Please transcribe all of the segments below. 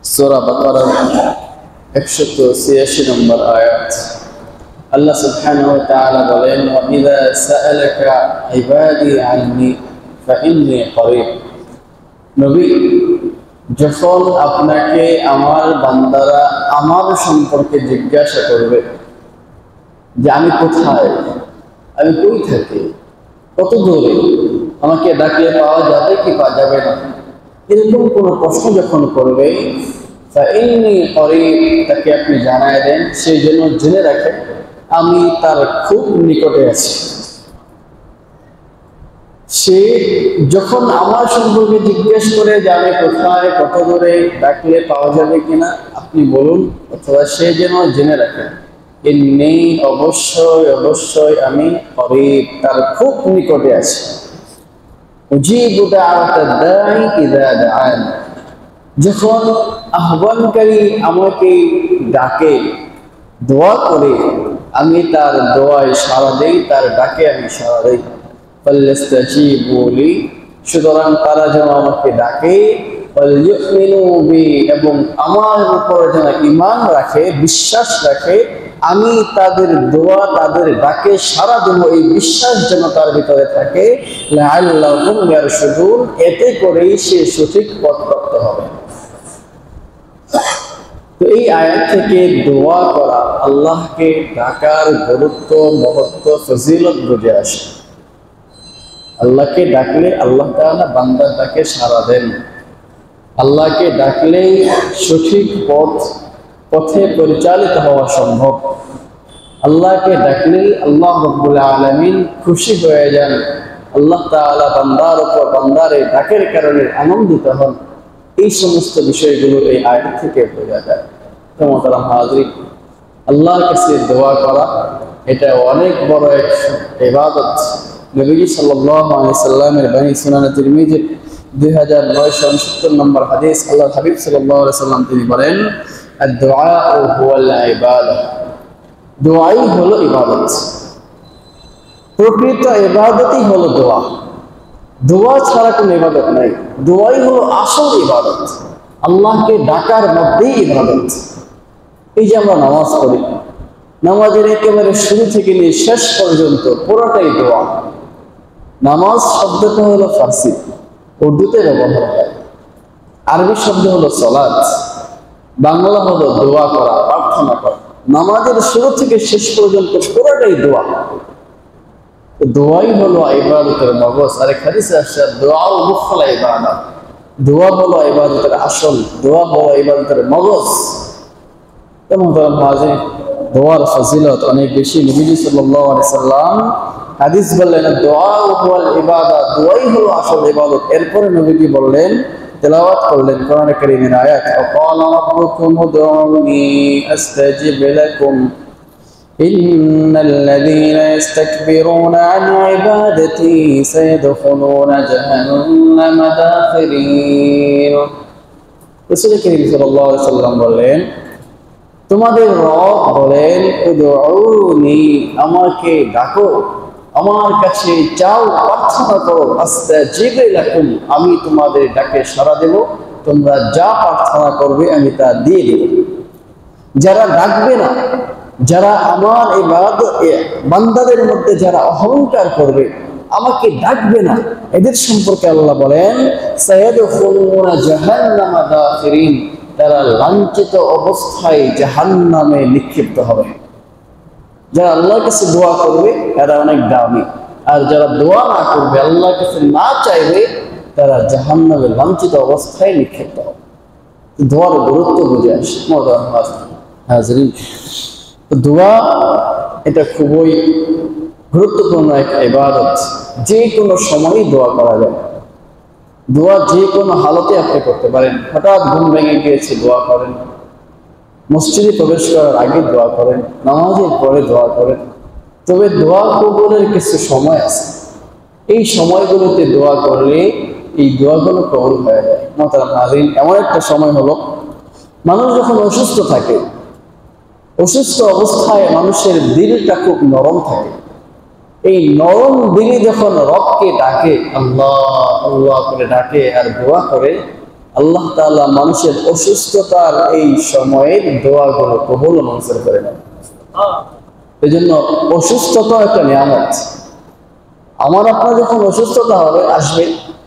সূরা বাকারার 186 নম্বর আয়াত। আল্লাহ সুবহানাহু ওয়া তাআলা বলেন, ওয়া ইযা সাআলাকা ইবাদি আন্নী ফাইন্নী করিব। নবী, যখন আপনাকে আমার বান্দারা আমার সম্পর্কে জিজ্ঞাসা করবে যে আমি কোথায়, আমি কই থাকি, কত দূরে, আমাকে ডাকলে পাওয়া যাবে কি পাওয়া যাবে না, এরকম কোনো প্রশ্ন যখন করবে, ফাইন্নী করিব, তাকে আপনি জানায় দেন, সেই জন্য জেনে রাখেন আমি তার খুব নিকটে আছি। সে যখন আমার সম্পর্কে জিজ্ঞেস করে যে আমি কোথায়, কত দূরে, ডাকলে পাওয়া যাবে কিনা, আপনি বলুন, অথবা সে যেন জেনে রাখেন ইন্নী, অবশ্যই অবশ্যই আমি করিব, তার খুব নিকটে আছি। উজিবু দাওয়াতাদ দাঈ ইযা দাআন, যখন আহ্বানকারী আমাকে ডাকে, দোয়া করে, আমি তার দোয়ায় সাড়া দেই, তার ডাকে আমি সাড়া দেই। ফাল্যাস্তাজিবু লি, সুতরাং তারা যেন আমাকে ডাকে, ওয়ালইউমিনু বি, এবং আমার উপর যেন ঈমান রাখে, বিশ্বাস রাখে, আমি তাদের দোয়া, তাদের ডাকে সাড়া দেব, এই বিশ্বাস যেন তার ভিতরে থাকে। লাআল্লাহুম ইয়ারশুদুন, এতে করেই সে সঠিক পথ প্রাপ্ত হবে। তো এই আয়াত থেকে দোয়া করা, আল্লাহকে ডাকার গুরুত্ব, মহত্ব, ফজিলত বুঝে আসে। আল্লাহকে ডাকলে আল্লাহ তাআলা বান্দার ডাকে সাড়া দেন। আল্লাহকে ডাকলেই সঠিক পথে পরিচালিত হওয়া সম্ভব। আল্লাহকে ডাকলেই আল্লাহ রাব্বুল আলামিন খুশি হয়ে যান। আল্লাহ তাআলা বান্দার উপর, বান্দার এই ডাকের কারণে আনন্দিত হন। এই সমস্ত বিষয়গুলো এই আয়াত থেকে বোঝা যায়। তো মোহতারাম হাজিরিন, আল্লাহর কাছে দোয়া করা এটা অনেক বড় এক ইবাদত। নবীজি সাল্লাল্লাহু আলাইহি সাল্লামের বাণী সুনানে তিরমিজির 2969 নম্বর হাদিস, আল্লাহর হাবিব সাল্লাল্লাহু আলাইহি সাল্লাম তিনি বলেন, আদ-দুআউ হুয়াল ইবাদাহ, দোয়াই হলো ইবাদত। প্রকৃত ইবাদতই হলো দোয়া। দোয়া ছাড়া কোনো ইবাদত নাই। দোয়াই হলো আসল ইবাদত। আল্লাহকে ডাকার মধ্যেই ইবাদত। এই যে আমরা নামাজ পড়ি, নামাজের একেবারে শুরু থেকে নিয়ে শেষ পর্যন্ত পুরোটাই দোয়া। নামাজ শব্দটা হলো ফার্সি, উর্দুতে ব্যবহার হয়। আরবি শব্দ হলো সালাত, বাংলা হলো দোয়া করা, প্রার্থনা করা। নামাজের শুরু থেকে শেষ পর্যন্ত পুরোটাই দোয়া। দোয়াই হলো ইবাদতের মগজ। আর হাদিসে আসছে দুআউ মুখল ইবাদত, দোয়া হলো ইবাদতের আসল, দোয়া হলো ইবাদতের মগজ। তেমন দোয়ার ফজিলত অনেক বেশি। নবীজি সাল্লাল্লাহু আলাইহি সাল্লাম হাদিস বললেন, দুআউ হুয়াল ইবাদত, দোয়াই হলো আসল ইবাদত। এরপরে নবীজি বললেন, তেলাওয়াত করলেন কোরআনে কারীমের আয়াত, ওয়াকালা রাব্বুকুম উদউনি আস্তাজিব লাকুম ইন্নাল্লাযীনা ইস্তাকবিরুনা আন ইবাদাতি সায়াদখুলুনা জাহান্নামা দাখিরিন। রাসূল কারীম সাল্লাল্লাহু আলাইহি সাল্লাম বললেন, তোমাদের রব বলেন, উদউনি, আমাকে ডাকো, আমার কাছে চাও, প্রার্থনা করো, আস্তাজিব লাকুম, আমি তোমাদের ডাকে সাড়া দেব, তোমরা যা প্রার্থনা করবে আমি তা দিয়ে দেব। যারা ডাকবে না, যারা আমার এই বান্দাদের মধ্যে যারা অহংকার করবে, আমাকে ডাকবে না, এদের সম্পর্কে আল্লাহ বলেন, সায়াদখুলুনা জাহান্নামা দাখিরিন, তারা লাঞ্ছিত অবস্থায় জাহান্নামে নিক্ষিপ্ত হবে। যারা আল্লাহর কাছে দোয়া করবে এরা অনেক দামি, আর যারা দোয়া না করবে, আল্লাহর কাছে না চাইবে, তারা জাহান্নামে লাঞ্ছিত অবস্থায় নিক্ষিপ্ত হবে। দোয়ার গুরুত্ব বুঝে আসে। হাজরিন, দোয়া এটা খুবই গুরুত্বপূর্ণ এক ইবাদত। যে কোনো সময়ই দোয়া করা যায়। দোয়া যে কোনো হালতে আপনি করতে পারেন। হঠাৎ ঘুম ভেঙে গিয়েছে, দোয়া করেন। মসজিদে প্রবেশ করার আগে দোয়া করেন, নামাজের পরে দোয়া করেন। তবে দোয়া কবুলের কিছু সময় আছে। এই সময়গুলোতে দোয়া করলে এই দোয়াগুলো কবুল হয়ে যায়। মোহতারাম হাজিরিন, এমন একটা সময় হলো, মানুষ যখন অসুস্থ থাকে, অসুস্থ অবস্থায় মানুষের দিলটা খুব নরম থাকে। এই নরম দিলে যখন রবকে ডাকে, আল্লাহ আল্লাহ করে ডাকে আর দোয়া করে, আল্লাহ তাআলা মানুষের অসুস্থতার এই সময়ের দোয়াগুলো কবুল ও মঞ্জুর করে নেন। এই জন্য অসুস্থতা একটা নিয়ামত। আমার আপনার যখন অসুস্থতা হবে আসবে,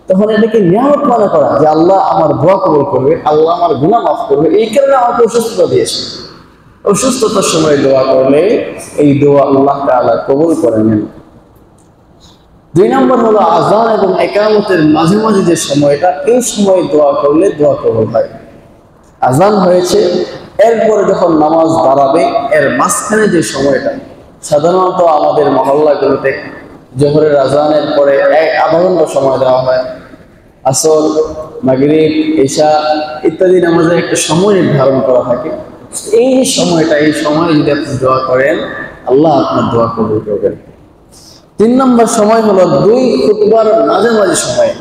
তখন এটাকে নিয়ামত মনে করা যে আল্লাহ আমার দোয়া কবুল করবে, আল্লাহ আমার গুনাহ মাফ করবে, এই কারণে আমাকে অসুস্থতা দিয়েছে। অসুস্থতার সময় দোয়া করলে এই দোয়া আল্লাহ তাআলা কবুল করে নেন। 2 নম্বর হলো আযান এবং ইকামতের মাঝে মাঝে যে সময়টা, এই সময় দোয়া করলে দোয়া কবুল হয়। আযান হয়েছে, এরপরে যখন নামাজ দাঁড়াবে, এর মাঝখানে যে সময়টা, সাধারণত আমাদের মহল্লাগুলোতে জোহরের আযানের পরে আধা ঘন্টা সময় দেওয়া হয়। আসর, মাগরিব, ইশা ইত্যাদি নামাজের একটা সময় নির্ধারণ করা থাকে। এই সময়টা, এই সময় যদি আপনি দোয়া করেন, আল্লাহ আপনার দোয়া কবুল করবেন। 3 নম্বর সময় হলো 2 খুতবার মাঝামাঝি সময়।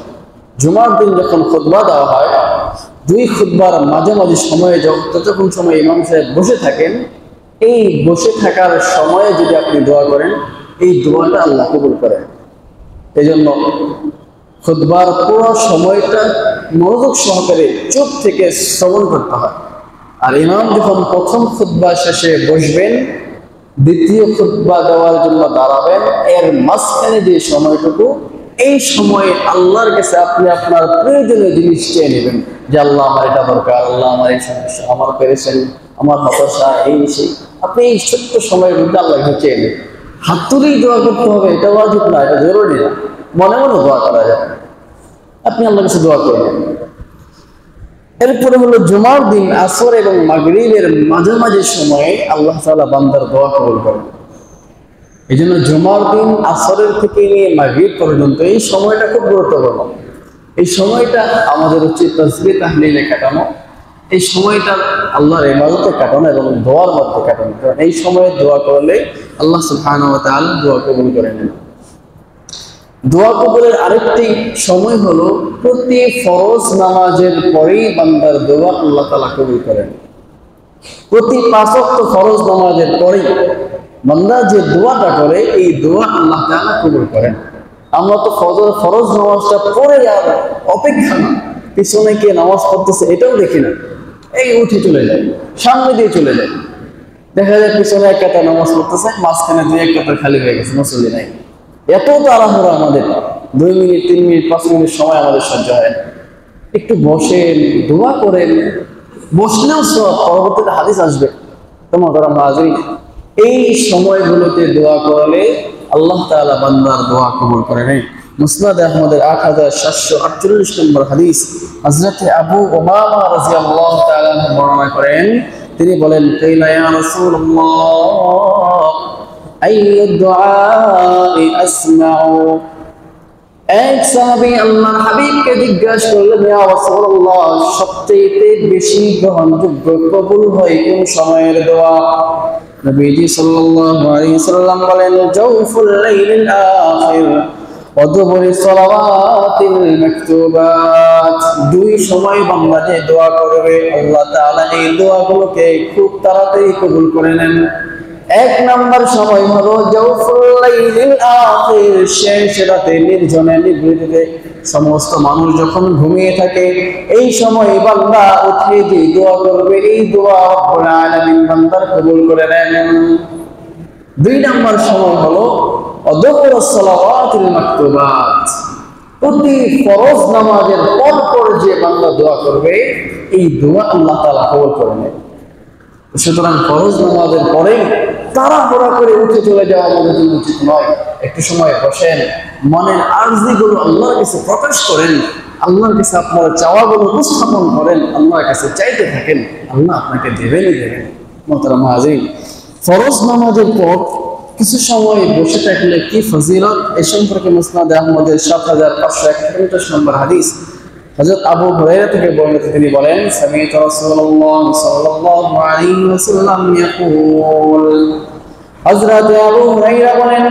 জুমার দিন যখন খুতবা দেওয়া হয়, 2 খুতবার মাঝামাঝি সময়ে যতক্ষণ সময় ইমাম সাহেব বসে থাকেন, এই বসে থাকার সময়ে যদি আপনি দোয়া করেন, এই দোয়াটা আল্লাহ কবুল করেন। এই জন্য খুতবার পুরো সময়টা মনোযোগ সহকারে চুপ থেকে শ্রবণ করতে হয়। আর ইমাম যখন প্রথম খুতবা শেষে বসবেন, দ্বিতীয় খুতবা দেওয়ার জন্য দাঁড়াবেন, এর মাঝখানে যে সময়টুকু, এই সময়ে আল্লাহর কাছে আপনি আপনার প্রয়োজনীয় জিনিস চেয়ে নেবেন যে আল্লাহ আমার এটা দরকার, আল্লাহ আমার এই সমস্যা, আমার পেরেশানি, আমার হতাশা, এই সেই। আপনি এই ছোট্ট সময়ের মধ্যে আল্লাহকে চেয়ে নেবেন। হাত তুলেই দোয়া করতে হবে এটা ওয়াজিব না, এটা জরুরি না, মনে মনে দোয়া করা যাবে। আপনি আল্লাহর কাছে দোয়া করবেন। এরপরে হলো জুমার দিন আসর এবং মাগরিবের মাঝামাঝি সময়ে আল্লাহ তাআলা বান্দার দোয়া কবুল করেন। এই জন্য জুমার দিন আসরের থেকে নিয়ে মাগরিব পর্যন্ত এই সময়টা খুব গুরুত্বপূর্ণ। এই সময়টা আমাদের উচিত তাসবিহ তাহলিলে কাটানো, এই সময়টা আল্লাহর ইবাদতে কাটানো এবং দোয়ার মধ্যে কাটানো। কারণ এই সময়ে দোয়া করলে আল্লাহ সুবহানাহু ওয়া তাআলা দোয়া কবুল করে নেন। দোয়া কবুলের আরেকটি সময় হলো প্রতি ফরজ নামাজের পরেই বান্দার দোয়া আল্লাহ তাআলা কবুল করেন। প্রতি 5 ওয়াক্ত ফরজ নামাজের পরেই বান্দা যে দোয়াটা করে, এই দোয়া আল্লাহ তাআলা কবুল করেন। আমরা তো ফরজ নামাজটা পড়ে আর অপেক্ষা না, পিছনে কে নামাজ পড়তেছে এটাও দেখি না, এই উঠে চলে যায়, সামনে দিয়ে চলে যায়। দেখা যায় পিছনে এক কাতার নামাজ পড়তেছে, মাঝখানে 2-1 কাতার খালি হয়ে গেছে, মুসল্লি নাই। এত তাড়াহুড়া আমাদের, 2 মিনিট 3 মিনিট 5 মিনিট সময় আমাদের সহ্য হয় না। একটু বসেন, দোয়া করেন, বসলেও সব পরবর্তীতে হাদিস আসবে। তোমার হাজিরিন, এই সময়গুলোতে দোয়া করলে আল্লাহ তাআলা বান্দার দোয়া কবুল করে নেন। মুসনাদ আহমদের 8748 নম্বর হাদিস, হযরত আবু উমামা রাদিয়াল্লাহু তাআলা বর্ণনা করেন, তিনি বলেন, কাইলা ইয়া রাসূলুল্লাহ আইয়ুদ দুআই আসমাউ। এক সাহাবী আল্লাহর হাবিবকে জিজ্ঞাসা করলেন, ইয়া রাসূলুল্লাহ, সবচেয়ে বেশি গ্রহণযোগ্য কবুল হয় কোন সময়ের দোয়া? নবীজি সাল্লাল্লাহু আলাইহি সাল্লাম বলেন, জাওফুল লাইলিল আখির ওয়া দুবুরিস সালাওয়াতিল মাকতুবাত। 2 সময় বান্দা যে দোয়া করবে, আল্লাহ তাআলা এই দোয়াগুলোকে খুব তাড়াতাড়ি কবুল করে নেন। 1 নম্বর সময় হলো জাওফুল লাইলিল আখির, শেষ রাতে নির্জনে নিভৃতে সমস্ত মানুষ যখন ঘুমিয়ে থাকে, এই সময় বান্দা উঠে যে দোয়া করবে, এই দোয়া রব্বুল আলামিন বান্দার কবুল করে নেন। 2 নম্বর সময় হলো দুবুরুস সালাওয়াতিল মাকতুবাত, প্রতি ফরজ নামাজের পর যে বান্দা দোয়া করবে, এই দোয়া আল্লাহ তাআলা কবুল করে নেন। সুতরাং ফরজ নামাজের পরে তাড়াহুড়া করে উঠে চলে যাওয়া আমাদের জন্য উচিত নয়। একটু সময় বসেন, মনের আরজিগুলো আল্লাহর কাছে প্রকাশ করেন, আল্লাহর কাছে আপনার চাওয়াগুলো উপস্থাপন করেন, আল্লাহর কাছে চাইতে থাকেন, আল্লাহ আপনাকে দেবেনই দেবেন। মোহতারাম হাজিরিন, ফরজ নামাজের পর কিছু সময় বসে থাকলে কি ফজিলত, এ সম্পর্কে মুসনাদ আহমদের 7551 নম্বর হাদিস, হযরত আবু হুরায়রা থেকে বর্ণিত, তিনি বলেন, সামি'তু রাসূলুল্লাহ সাল্লাল্লাহু আলাইহি ওয়াসাল্লাম ইয়াকুল। হযরত আবু হুরায়রা বলেন,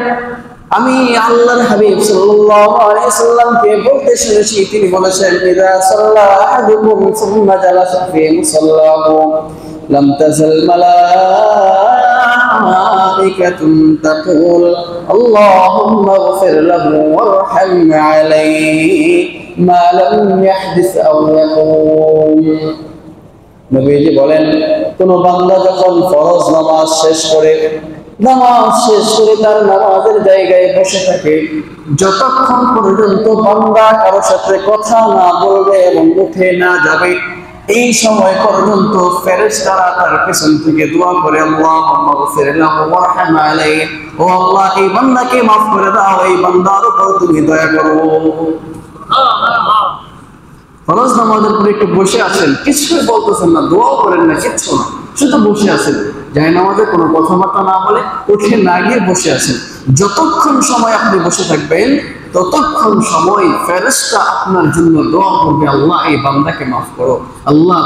আমি আল্লাহর হাবিব সাল্লাল্লাহু আলাইহি ওয়াসাল্লামকে বলতে শুনেছি, তিনি বলেছেন, ইযা সাল্লা আহাদুকুম সুম্মা জালাসা ফি মুসাল্লাহু লাম তাযাল وملائكة تقول اللهم اغفر له وارحم عليه ما لم يحدث أو يقوم নবীজি বলেন কোন বান্দা যখন ফরজ নামাজ শেষ করে তার নামাজের জায়গায় বসে থাকে, যতক্ষণ পর্যন্ত বান্দা কারোর সাথে কথা না বলবে এবং উঠে না যাবে, এই সময় পর্যন্ত ফেরেশতারা তার পেছন থেকে দোয়া করে আল্লাহুম্মা গফির লাহু ওয়ারহাম আলাইহি, ও আল্লাহ এই বান্দাকে মাফ করে দাও, এই বান্দার উপর তুমি দয়া করো। ফরজ নামাজের পরে একটু বসে আছেন, কিছুই বলতেছেন না, দোয়াও করেন না, কিচ্ছু না, শুধু বসে আছেন, যায় নামাজে কোনো কথাবার্তা না বলে উঠে না গিয়ে বসে আছেন। যতক্ষণ সময় আপনি বসে থাকবেন ততক্ষণ সময় ফেরেশতা আপনার জন্য দোয়া করবে, আল্লাহ এই বান্দাকে মাফ করো, আল্লাহ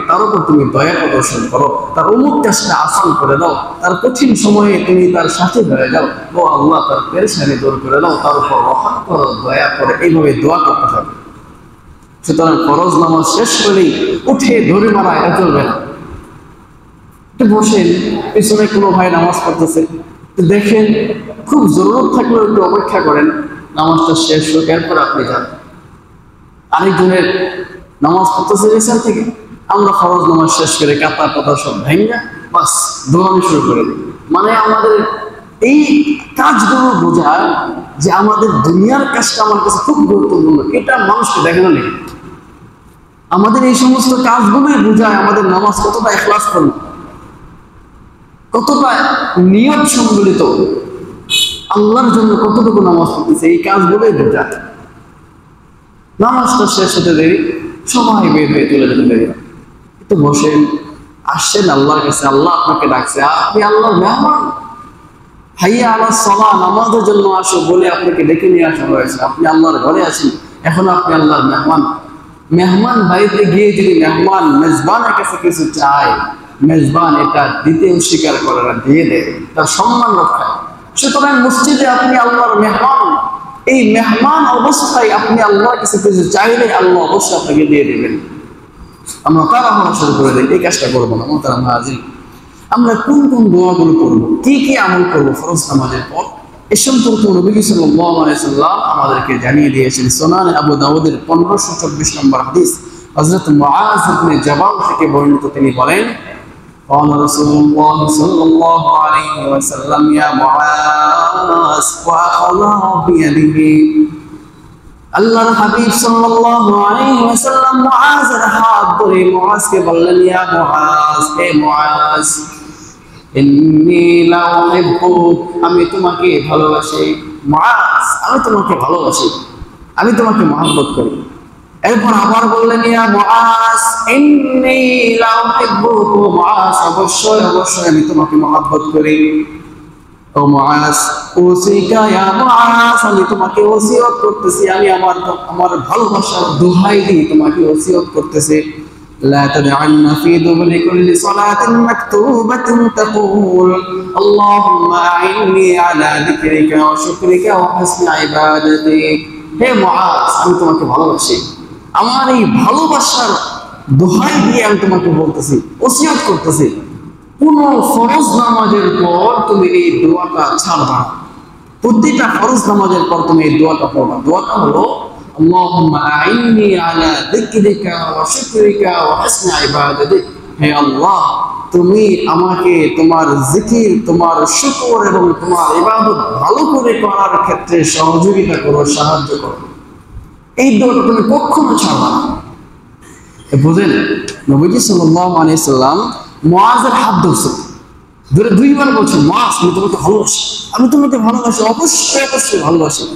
তার উপর তুমি দয়া প্রদর্শন করো, তার অমুক কাজটা আসান করে দাও, তার কঠিন সময়ে তুমি তার সাথে হয়ে যাও, ও আল্লাহ তার পেরেশানি দূর করে দাও, তার উপর রহম করো, দয়া করো, এইভাবে দোয়া করতে হবে। সুতরাং ফরজ নামাজ শেষ করেই উঠে ধরে মারা এটা চলবে না। বসেন, পিছনে কোনো ভাই নামাজ পড়তেছে, দেখেন খুব জরুরত থাকলে একটু অপেক্ষা করেন, নামাজটা শেষ হোক, এরপর আপনি যান। আরেকজনের নামাজ পড়তেছে পেছন থেকে, আমরা ফরজ নামাজ শেষ করে কাতা পাতা সব ভেঙে বাস দৌড়ানো শুরু করে দিই। মানে আমাদের এই কাজগুলো বোঝায় যে আমাদের দুনিয়ার কাজটা আমার কাছে খুব গুরুত্বপূর্ণ, এটা মানুষকে দেখানো নেই। আমাদের এই সমস্ত কাজগুলোই বোঝায় আমাদের নামাজ কতটা ইখলাস করলো, কতটা নিয়ত সম্মিলিত, আল্লাহর জন্য কতটুকু নামাজ পড়তেছে, এই কাজগুলোই বোঝায়। নামাজটা শেষ হতে দেরি, সময় বের হয়ে চলে যেতে দেরি, একটু বসেন, আসছেন আল্লাহর কাছে, আল্লাহ আপনাকে ডাকছে, আপনি আল্লাহর মেহমান, হাইয়া আলাস সালাহ, নামাজের জন্য আসো বলে আপনাকে ডেকে নিয়ে আসা হয়েছে, আপনি আল্লাহর ঘরে আছেন, এখন আপনি আল্লাহর মেহমান। মেহমান বাড়িতে গিয়ে যদি মেহমান মেজবানের কাছে কিছু চায়, মেজবান এটা দিতে অস্বীকার করে না, দিয়ে দেয়, তার সম্মান রক্ষায়। সুতরাং মসজিদে আপনি আল্লাহর মেহমান, এই মেহমান অবস্থায় আপনি আল্লাহর কাছে কিছু চাইলে আল্লাহ অবশ্যই আপনাকে দিয়ে দেবেন। আমরা তাড়াহুড়া শুরু করে দিই, এই কাজটা করবো না। আমরা কোন কোন দোয়াগুলো করবো, কি কি আমল করবো ফরজ নামাজের পর, এ সম্পর্কে নবী সাল্লাল্লাহু আলাইহি সাল্লাম আমাদেরকে জানিয়ে দিয়েছেন। সুনান আবু দাউদের 1524 নম্বর হাদিস, হযরত মুআজ ইবনে জাবাল থেকে বর্ণিত, তিনি বলেন قال رسول الله صلى الله عليه وسلم يا معاذ وأخذ بيده, আল্লাহর হাবিব সাল্লাল্লাহু আলাইহি ওয়াসাল্লাম মুআজের হাত ধরে মুআজকে বললেন, ইয়া মুআজ, হে মুআজ, ইন্নী লা উহিব্বুক, আমি তোমাকে ভালোবাসি। মুআজ, আমি তোমাকে ভালোবাসি, আমি তোমাকে মহব্বত করি। এরপর আবার বললেন, ইয়া মুআজ, ইন্নী লা উহিব্বুক, ও মুআজ, অবশ্যই অবশ্যই আমি তোমাকে মহব্বত করি। ও মুআজ, ওসিকা ইয়া মুআজ, আমি তোমাকে ওসিয়ত করতেছি, আমি আমার ভালোবাসার দোহাই দিয়ে তোমাকে ওসিয়ত করতেছি। لا تدعن في دبر كل صلاة مكتوبة تقول اللهم أعني على ذكرك وشكرك وحسن عبادتك। হে মুআজ, আমি তোমাকে ভালোবাসি, আমার এই ভালোবাসার দোহাই দিয়ে আমি তোমাকে বলতেছি, ওসিয়ত করতেছি, কোন ফরজ নামাজের পর তুমি এই দোয়াটা ছাড়বা না। প্রতিটা ফরজ নামাজের পর তুমি এই দোয়াটা পড়বা। দোয়াটা হলো আল্লাহুম্মা আইন্নি আলা যিকরিকা ওয়া শুকরিকা ওয়া হুসনি ইবাদাতিক। হে আল্লাহ, তুমি আমাকে তোমার জিকির, তোমার শুকর এবং তোমার ইবাদত ভালো করে করার ক্ষেত্রে সহযোগিতা করো, সাহায্য করো। এই দোয়াটা তুমি কখনো ছাড়বা না। বুঝলেন, নবীজি সাল্লাল্লাহু আলাইহি সাল্লাম মুআজের হাত ধরছেন, ধরে দুইবার বলছেন, মুআজ, আমি তোমাকে ভালোবাসি, আমি তোমাকে ভালোবাসি, অবশ্যই অবশ্যই ভালোবাসি।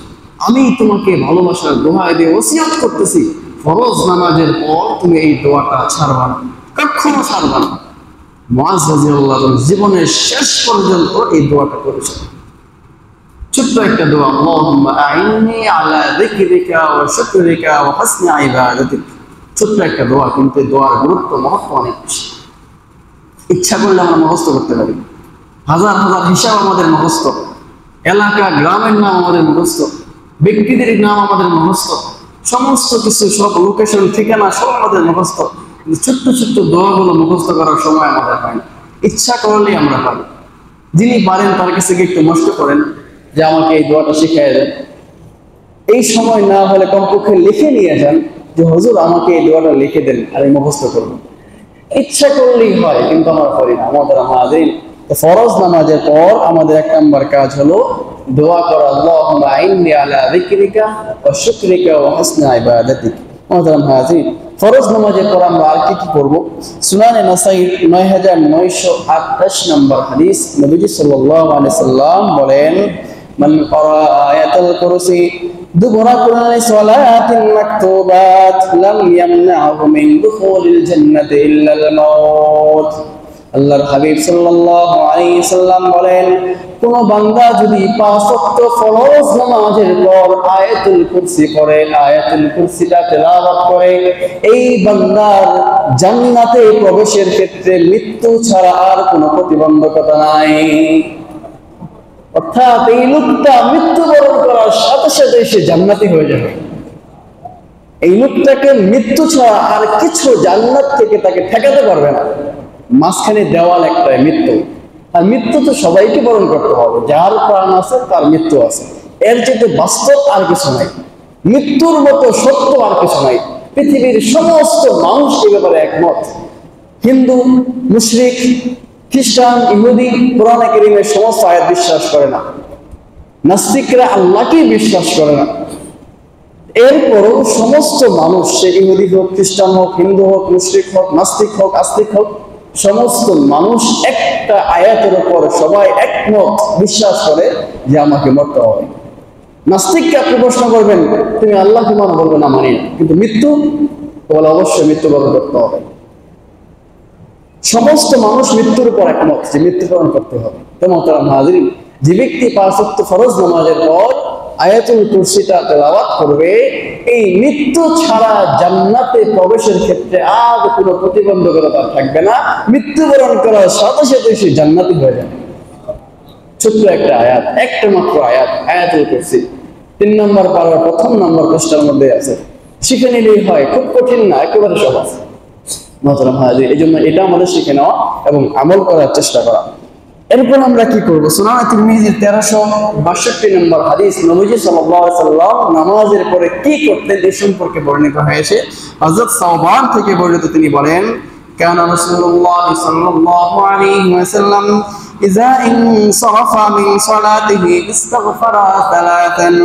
আমি তোমাকে ভালোবাসার দোহাই দিয়ে ওসিয়ত করতেছি, ফরজ নামাজের পর তুমি এই দোয়াটা ছাড়বা না, কখনো ছাড়বা না। মুআজ রাদিয়াল্লাহু আনহু জীবনের শেষ পর্যন্ত এই দোয়াটা করেছেন। ছোট্ট একটা দোয়া, আল্লাহুম্মা আইন্নি আলা যিকরিকা ওয়া শুকরিকা ওয়া হুসনি ইবাদাতিক। ছোট্ট একটা দোয়া, কিন্তু দোয়ার গুরুত্ব মহত্ব অনেক বেশি। ইচ্ছা করলে আমরা মুখস্থ করতে পারি, হাজার হাজার হিসাব আমাদের মুখস্থ, এলাকা গ্রামের নাম আমাদের মুখস্থ, ব্যক্তিদের নাম আমাদের মুখস্থ, সমস্ত কিছু, সব লোকেশন, ঠিকানা সব আমাদের মুখস্থ। ছোট্ট ছোট্ট দোয়াগুলো মুখস্থ করার সময় আমাদের হয় না। ইচ্ছা করলেই আমরা পারি। যিনি পারেন তার কাছে গিয়ে একটু মস্ত করেন যে আমাকে এই দোয়াটা শিখিয়ে দেন। এই সময় না হলে কমপক্ষে লিখে নিয়ে যান যে হুজুর আমাকে এই দোয়াটা লিখে দেন, আমি মুখস্থ করব। ইচ্ছা করলেই হয়, কিন্তু আমরা করি না। আমাদের হাজির ফরজ নামাজের পর আমাদের এক নম্বর কাজ হলো দোয়া করা, আল্লাহুম্মা আইন্নি আলা যিকরিকা ওয়া শুকরিকা ওয়া হুসনি ইবাদাতিক। আমাদের হাজির ফরজ নামাজের পর আমরা আর কি করব? সুনানে নাসাই 9928 নম্বর হাদিস, নবীজি সাল্লাল্লাহু আলাইহি সাল্লাম বলেন, মান ক্বারা আয়াতুল কুরসি দুবরা কুল্লি সালাতিন মাকতুবাত লাম ইয়ামনাহু মিন দুখুলিল জান্নাতি ইল্লাল মাউত। আল্লাহর হাবিব সাল্লাল্লাহু আলাইহি সাল্লাম বলেন, কোন বান্দা যদি 5 ওয়াক্ত ফরজ নামাজের পর আয়াতুল কুরসি পড়ে, আয়াতুল কুরসিটা তেলাওয়াত করে, এই বান্দার জান্নাতে প্রবেশের ক্ষেত্রে মৃত্যু ছাড়া আর কোনো প্রতিবন্ধকতা নাই। অর্থাৎ এই লোকটা মৃত্যুবরণ করার সাথে সাথে সে জান্নাতি হয়ে যাবে। এই লোকটাকে মৃত্যু ছাড়া আর কিছু জান্নাত থেকে তাকে ঠেকাতে পারবে না। মাঝখানে দেওয়াল একটাই মৃত্যু, আর মৃত্যু তো সবাইকে বরণ করতে হবে, যার প্রাণ আছে তার মৃত্যু আছে। এর চেয়ে বাস্তব আর কিছু নাই, মৃত্যুর মতো সত্য আর কিছু নাই। পৃথিবীর সমস্ত মানুষ এ ব্যাপারে একমত। হিন্দু, মুশরিক, খ্রিস্টান, ইহুদি কোরআনে কারীমের সমস্ত আয়াত বিশ্বাস করে না। নাস্তিকরা আল্লাহকেই বিশ্বাস করে না। এরপরও সমস্ত মানুষ, সে ইহুদি হোক, খ্রিস্টান হোক, হিন্দু হোক, মুশরিক হোক, নাস্তিক হোক, আস্তিক হোক, সমস্ত মানুষ একটা আয়াতের উপর সবাই একমত বিশ্বাস করে যে আমাকে মরতে হবে। নাস্তিককে আপনি প্রশ্ন করবেন, তুমি আল্লাহকে মানো? বলবে না, মানি না। কিন্তু মৃত্যু বলে অবশ্যই মৃত্যুবরণ করতে হবে। সমস্ত মানুষ মৃত্যুর উপর একমত যে মৃত্যুবরণ করতে হবে। তো মোহতারাম হাজিরিন, যে ব্যক্তি 5 ওয়াক্ত ফরজ নামাজের পর আয়াতুল কুরসিটা তেলাওয়াত করবে, এই মৃত্যু ছাড়া জান্নাতে প্রবেশের ক্ষেত্রে আর কোনো প্রতিবন্ধকতা থাকবে না। মৃত্যুবরণ করার সাথে সাথে সে জান্নাতি হয়ে যাবে। ছোট্ট একটা আয়াত, একটা মাত্র আয়াত, আয়াতুল কুরসি। 3 নম্বর পারার 1ম নম্বর পৃষ্ঠার মধ্যে আছে, শিখে নিলেই হয়, খুব কঠিন না, একেবারে সহজ। মোহতারাম হাজির, এই জন্য এটা আমাদের শিখে নেওয়া এবং আমল করার চেষ্টা করা। এরপর আমরা কি করব? সুনান তিরমিজির 1362 নম্বর হাদিস, নবীজি সাল্লাল্লাহু আলাইহি সাল্লাম নামাজের পরে কি করতেন এই সম্পর্কে বর্ণিত হয়েছে। হযরত সাওবান থেকে বর্ণিত, তিনি বলেন, কানা রাসূলুল্লাহ সাল্লাল্লাহু আলাইহি ওয়াসাল্লাম ইযা ইনসারাফা মিন সালাতিহি ইস্তাগফারা সালাতান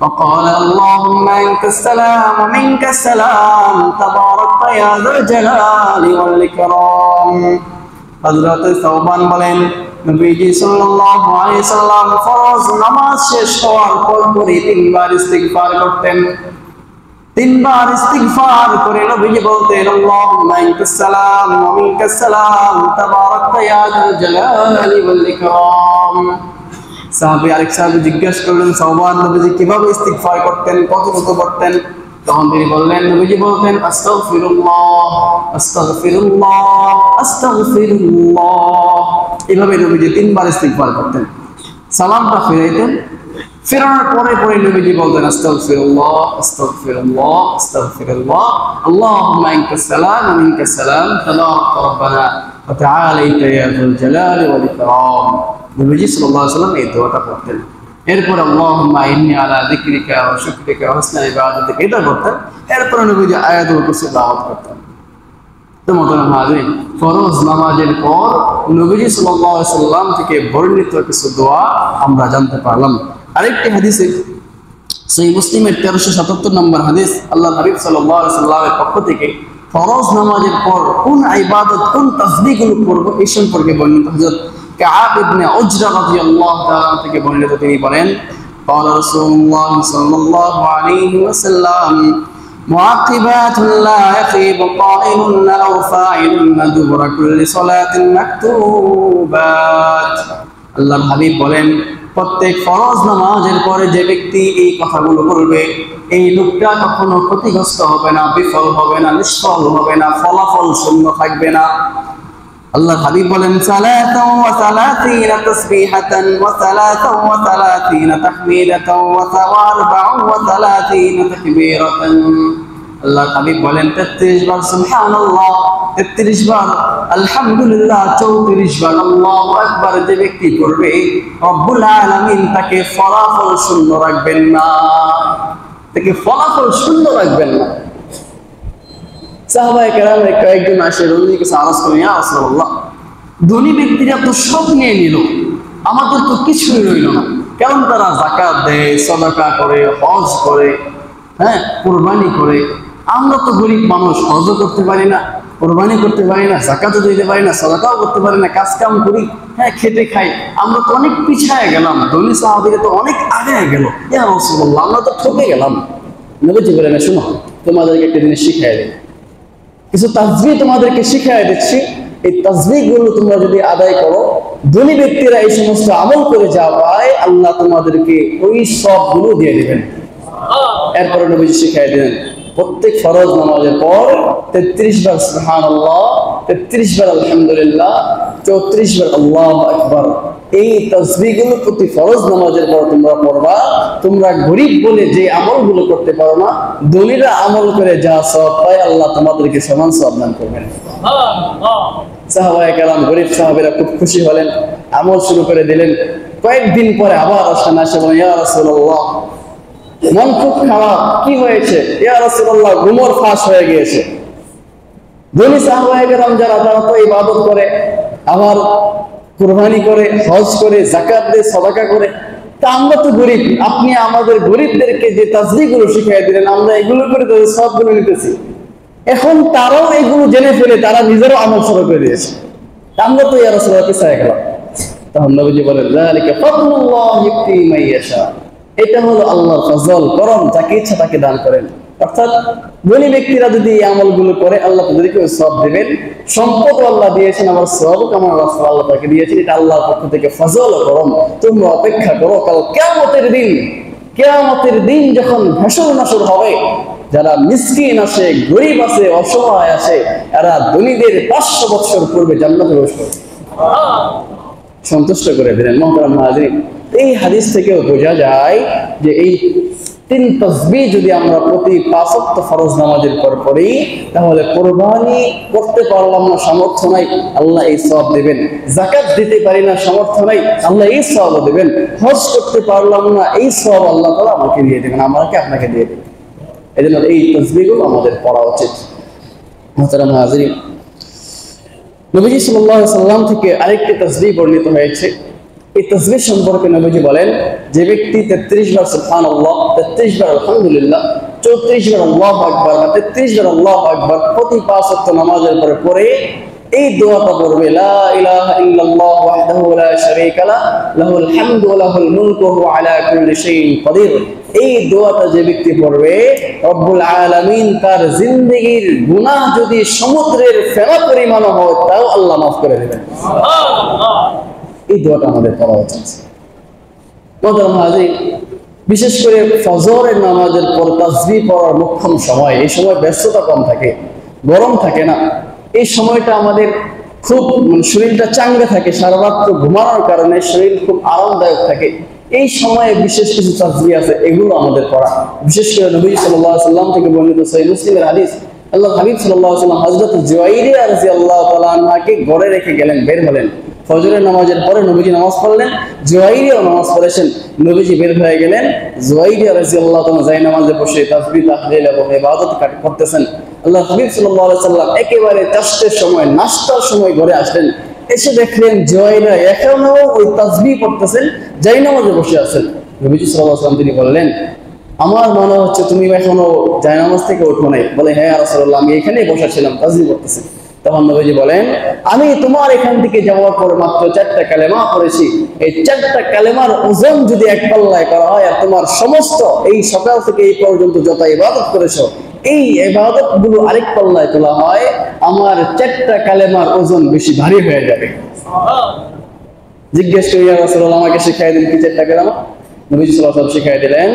وقال اللهم انت السلام ومنك السلام تبارك يا ذا الجلال والاكرام। হযরত সাওবান বলেন, নবীজি সাল্লাল্লাহু আলাইহি সাল্লাম ফরজ নামাজ শেষ হওয়ার পরপরই 3 বার ইস্তিগফার করতেন। 3 বার ইস্তিগফার করে নবীজি বলতেন, আল্লাহুম্মা আনতাস সালাম ওয়া মিনকাস সালাম তাবারাকতা ইয়া যাল জালালি ওয়াল ইকরাম। সাহাবী আরেক সাহাবী জিজ্ঞাসা করলেন, সাওবান নবীজি কিভাবে ইস্তিগফার করতেন, কতটুকু করতেন? তখন তিনি বললেন, নবীজি বলতেন, আস্তাগফিরুল্লাহ আস্তাগফিরুল্লাহ আস্তাগফিরুল্লাহ। এভাবে নবীজি 3 বার ইস্তিগফার করতেন। সালামটা ফিরাইতেন, ফেরানোর পরে পরে নবীজি বলতেন, আস্তাগফিরুল্লাহ আস্তাগফিরুল্লাহ আস্তাগফিরুল্লাহ আল্লাহুম্মা আনতাস সালাম ওয়া মিনকাস সালাম তাবারাকতা রাব্বানা ওয়া তাআলাইতা ইয়া যাল জালালি ওয়াল ইকরাম। নবীজি সাল্লাল্লাহু আলাইহি ওয়াসাল্লাম এই দোয়াটা পড়তেন। এরপর আল্লাহুম্মা ইন্নী আলা যিকরিকা ওয়া শুকরিকা ওয়া হুসনি ইবাদাতিক এটা করতেন। এরপর নবীজি আয়াতুল কুরসি তেলাওয়াত করতেন। তো মোহতারাম হাজিরিন, ফরজ নামাজের পর নবীজি সাল্লাল্লাহু আলাইহি ওয়াসাল্লাম থেকে বর্ণিত কিছু দোয়া আমরা জানতে পারলাম। আরেকটি হাদিসে, সহিহ মুসলিমের 1377 নম্বর হাদিস, আল্লাহর হাবিব সাল্লাল্লাহু আলাইহি ওয়াসাল্লামের পক্ষ থেকে ফরজ নামাজের পর কোন ইবাদত, কোন তাসবিহগুলো করব এই সম্পর্কে বর্ণিত। হযরত কাব ইবনে উজরা রাদিয়াল্লাহু তাআলা থেকে বর্ণিত, তিনি বলেন, قال رسول الله صلى الله عليه وسلم معقبات لا يخيب قائلن أو فاعلن دبر كل صلاة مكتوبات। আল্লাহর হাবিব বলেন, প্রত্যেক ফরজ নামাজের পরে যে ব্যক্তি এই কথাগুলো বলবে, এই লোকটা কখনো ক্ষতিগ্রস্ত হবে না, বিফল হবে না, নিষ্ফল হবে না, ফলাফল শূন্য থাকবে না। আল্লাহর হাবিব বলেন, সালাতান ওয়া সালাতিনা তাসবিহাতান ওয়া সালাতান ওয়া সালাতিনা তাহমিদাতান ওয়া আরবা'ন ওয়া সালাতিনা তাকবীরাতান। আল্লাহ হাবিব বলেন 33 বার সুবহানাল্লাহ, 33 বার আলহামদুলিল্লাহ, 34 বার আল্লাহু আকবার যে ব্যক্তি করবে রব্বুল আলামিন তাকে ফলাফল শূন্য রাখবেন না, তাকে ফলাফল শূন্য রাখবেন না। সাহাবায়ে কেরাম কয়েকজন আসে নবীর কাছে আরজ করেন, ইয়া রাসূলুল্লাহ, ধনী ব্যক্তিরা তো সব নিয়ে নিল, আমাদের তো কিছুই রইল না। কারণ তারা যাকাত দেয়, সাদাকা করে, হজ করে, হ্যাঁ, কুরবানি করে। আমরা তো গরিব মানুষ, হজও করতে পারি না, কুরবানি করতে পারি না, যাকাতও দিতে পারি না, সাদাকাও করতে পারি না, কাজ কাম করি, হ্যাঁ, খেটে খাই। আমরা তো অনেক পিছায় গেলাম, ধনী সাহাবীরা তো অনেক আগে গেল। ইয়া রাসূলুল্লাহ, আমরা তো ঠকে গেলাম। নবীজি বলেন, শোনো, তোমাদেরকে একটা জিনিস শিখাই দিই, কিছু তাসবিহ তোমাদেরকে শিখাই দিচ্ছি। এই তাসবিহ গুলো তোমরা যদি আদায় করো, ধনী ব্যক্তিরা এই সমস্ত আমল করে যা পায়, আল্লাহ তোমাদেরকে ওই সবগুলো দিয়ে দিবেন। এরপরে নবীজি শিখাই দিলেন, প্রত্যেক ফরজ নামাজের পর 33 বার সুবহানাল্লাহ, 33 বার আলহামদুলিল্লাহ, 34 বার আল্লাহু আকবার। এই তাসবিহগুলো প্রতি ফরজ নামাজের পর তোমরা পড়বা। তোমরা গরিব বলে যে আমলগুলো করতে পারো না, ধনীরা আমল করে যা সওয়াব পায়, আল্লাহ তোমাদেরকে সমান সওয়াব দান করবেন। সাহাবায়ে কেরাম, গরিব সাহাবীরা খুব খুশি হলেন, আমল শুরু করে দিলেন। কয়েকদিন পরে আবার আসেন, আসে বলেন, ইয়া রাসূলুল্লাহ, মন খুব খারাপ, কি হয়েছে? ইয়া রাসূলুল্লাহ, গুমর ফাঁস হয়ে গিয়েছে। ধনী সাহাবায়ে কেরাম যারা, তারা তো ইবাদত করে, আবার কুরবানি করে, হজ করে, যাকাত দেয়, সাদাকা করে। তা আমরা তো গরিব, আপনি আমাদের গরিবদেরকে যে তাসবিহগুলো শিখিয়ে দিলেন, আমরা এগুলো করে তাদের সবগুলো নিতেছি। এখন তারাও এগুলো জেনে ফেলে তারা নিজেরও আমল শুরু করে দিয়েছে। আমরা তো ইয়া রাসূলুল্লাহ পিছায় গেলাম। তখন নবীজি বলেন, যালিকা ফাদলুল্লাহ ইউতি মান ইয়াশা, এটা হলো আল্লাহর ফজল, করম, যাকে ইচ্ছা তাকে দান করেন। অর্থাৎ ধনী ব্যক্তিরা যদি এই আমলগুলো করে, আল্লাহ তাদেরকে সওয়াব দিবেন। সম্পদ আল্লাহ দিয়েছেন, আমার সওয়াব কামার রাস্তা আল্লাহ তাকে দিয়েছেন, এটা আল্লাহর পক্ষ থেকে ফজল ও করম। তোমরা অপেক্ষা করো, কাল কিয়ামতের দিন যখন হাসর নাসর হবে, যারা মিসকিন আছে, গরিব আছে, অসহায় আছে, এরা ধনীদের 500 বছর পূর্বে জান্নাতে প্রবেশ করবে, সন্তুষ্ট করে দিলেন। মুহতারাম হাজিরিন, এই হাদিস থেকেও বোঝা যায় যে এই 3 তাসবিহ যদি আমরা প্রতি 5 ওয়াক্ত ফরজ নামাজের পর পড়ি, তাহলে কুরবানি করতে পারলাম না, সামর্থ্য নাই, আল্লাহ এই সওয়াব দিবেন। যাকাত দিতে পারি না, সামর্থ্য নাই, আল্লাহ এই সওয়াব দিবেন। হজ করতে পারলাম না, এই সওয়াব আল্লাহ তাআলা আমাকে দিয়ে দিবেন, আমাকে আপনাকে দিয়ে দিবেন। এজন্য এই তাসবিহগুলো আমাদের পড়া উচিত। মুহতারাম হাজিরিন, নবীজি সাল্লাল্লাহু আলাইহি সাল্লাম থেকে আরেকটি তাসবিহ বর্ণিত হয়েছে। এই তাসবিহ সম্পর্কে নবীজি বলেন, যে ব্যক্তি 33 বার সুবহানাল্লাহ, 33 বার আলহামদুলিল্লাহ, 34 বার আল্লাহু আকবার, 33 বার আল্লাহু আকবার প্রতি 5 ওয়াক্ত নামাজের পরে পড়ে এই দোয়াটা পড়বে, লা ইলাহা ইল্লাল্লাহ ওয়াহদাহু লা শারীকা লাহু লাহুল হামদু ওয়া লাহুল মুলকু ওয়া হুয়া আলা কুল্লি শাইইন কাদির। এই দোয়াটা যে ব্যক্তি পড়বে, রব্বুল আলামিন তার জিন্দেগীর গুনাহ যদি সমুদ্রের ফেনা পরিমাণ হয়, তাও আল্লাহ মাফ করে দেবেন। এই দোয়াটা আমাদের পড়া উচিত। মুহতারাম হাজিরিন, বিশেষ করে ফজরের নামাজের পর তাসবিহ পড়ার মোক্ষম সময়, এই সময় ব্যস্ততা কম থাকে, গরম থাকে না, এই সময়টা আমাদের খুব শরীরটা চাঙ্গা থাকে, সারা রাত ঘুমানোর কারণে শরীর খুব আরামদায়ক থাকে। এই সময়ে বিশেষ কিছু তাসবিহ আছে, এগুলো আমাদের পড়া। বিশেষ করে নবী সাল্লাল্লাহু আলাইহি সাল্লাম থেকে বর্ণিত সহিহ মুসলিমের হাদিস, আল্লাহ হাবিব সাল্লাল্লাহু আলাইহি সাল্লাম হযরত জুয়াইরিয়া রাদিয়াল্লাহু তাআলা আনহাকে ঘরে রেখে গেলেন, বের হলেন। ফজরের নামাজের পরে নবীজি নামাজ পড়লেন, জুয়াইরিয়াও নামাজ পড়েছেন। নবীজি বের হয়ে গেলেন, জুয়াইরিয়া রাদিয়াল্লাহু তাআলা জায় নামাজে বসে তাসবিহ তাহলিল এবং ইবাদত করতেছেন। আল্লাহ হাবিব সাল্লাল্লাহু আলাইহি সাল্লাম একেবারে চাষের সময়, নাস্তার সময় ঘরে আসলেন। এসে দেখলেন জুয়াইরিয়া এখনো ওই তাসবিহ পড়তেছেন, জায় নামাজে বসে আছেন। নবীজি সাল্লাল্লাহু আলাইহি সাল্লাম তিনি বললেন, আমার মনে হচ্ছে তুমি এখনো জায় নামাজ থেকে ওঠো নাই। বলে, হ্যাঁ রাসূলুল্লাহ, আমি এখানেই বসা ছিলাম, তাসবিহ পড়তেছি। তখন নবীজি বলেন, আমি তোমার এখান থেকে যাওয়ার পর মাত্র 4টা কালেমা পড়েছি। এই 4টা কালেমার ওজন যদি এক পাল্লায় করা হয়, আর তোমার সমস্ত এই সকাল থেকে এই পর্যন্ত যত ইবাদত করেছো, এই ইবাদত গুলো আরেক পাল্লায় তোলা হয়, আমার 4টা কালেমার ওজন বেশি ভারী হয়ে যাবে। জিজ্ঞেস করি, ইয়া রাসূলুল্লাহ, আমাকে শিখিয়ে দিন কি 4টা কালেমা? নবীজি সাল্লাল্লাহু আলাইহি ওয়াসাল্লাম শিখিয়ে দিলেন,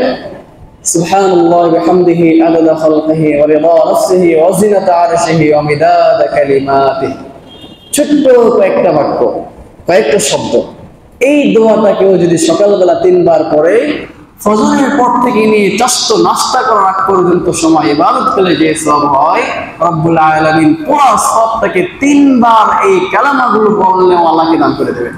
সুবহানাল্লাহি ওয়া বিহামদিহি আদাদা খালকিহি ওয়া রিদা নাফসিহি ওয়া জিনাতা আরশিহি ওয়া মিদাদা কালিমাতিহি। ছোট্ট কয়েকটা বাক্য, কয়েকটা শব্দ। এই দোয়াটা কেউ যদি সকালবেলা 3 বার পড়ে, ফজরের পর থেকে নিয়ে চাস্ত নাস্তা করার আগ পর্যন্ত সময় ইবাদত করলে যে সওয়াব হয়, রব্বুল আলামিন পুরো সওয়াবটাকে 3 বার এই কালেমাগুলো বললে আল্লাহকে দান করে দেবেন।